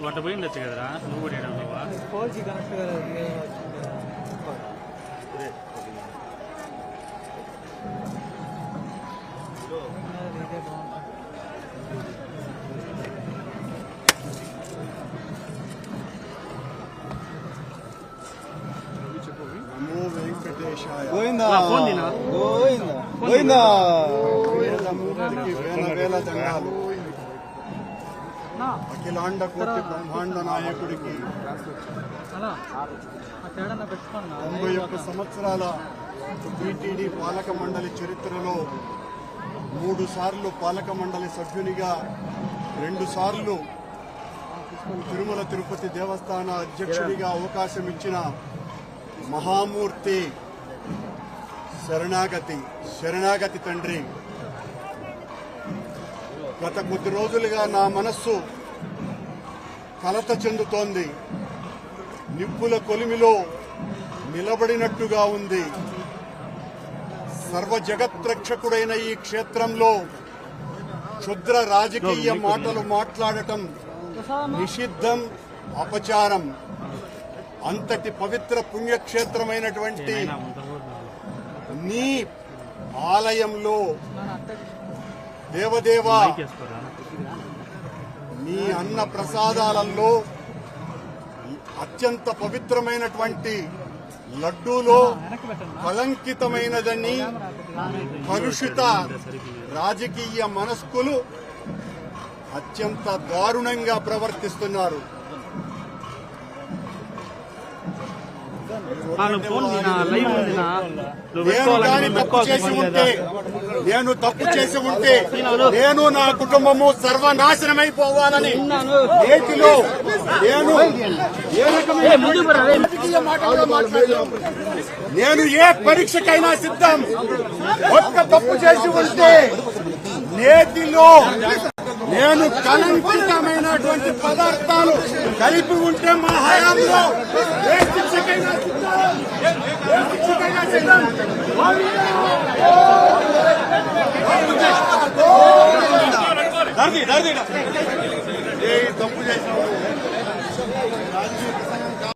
వంట పోయిండొచ్చు కదరా నువ్వు కూడా ఫోర్జీ కనెక్ట్ కదా గోవిందా గోవిందా గోవిందా వేల దండాలు అఖిలాండ కోటి బ్రహ్మాండ నాయకుడికి 91 సంవత్సరాల టీటీడీ పాలక మండలి చరిత్రలో 3 సార్లు పాలక మండలి సభ్యునిగా 2 సార్లు తిరుమల తిరుపతి దేవస్థాన అధ్యక్షుడిగా అవకాశం ఇచ్చిన మహామూర్తి శరణాగతి తండ్రి. గత కొద్ది రోజులుగా నా మనస్సు కలత చెందుతోంది. నిప్పుల కొలిమిలో నిలబడినట్టుగా ఉంది. సర్వ జగత్రక్షకుడైన ఈ క్షేత్రంలో క్షుద్ర రాజకీయ మాటలు మాట్లాడటం నిషిద్ధం, అపచారం. అంతటి పవిత్ర పుణ్యక్షేత్రమైనటువంటి నీ ఆలయంలో దేవదేవా నీ అన్న ప్రసాదాలలో అత్యంత పవిత్రమైనటువంటి లడ్డూలో కళంకితమైనదని కలుషిత రాజకీయ మనస్కులు అత్యంత దారుణంగా ప్రవర్తిస్తున్నారు. నేను తప్పు చేసి ఉంటే నేను నా కుటుంబము సర్వనాశనమైపోవాలని నేటిలో నేను ఏ పరీక్షకైనా సిద్ధం. ఒక్క తప్పు చేసి ఉంటే నేటిలో నేను కళంకితమైనటువంటి పదార్థాలు కలిపి ఉంటే మా హయాంలో ఏ శిక్షకైనా సిద్ధం. దర్ది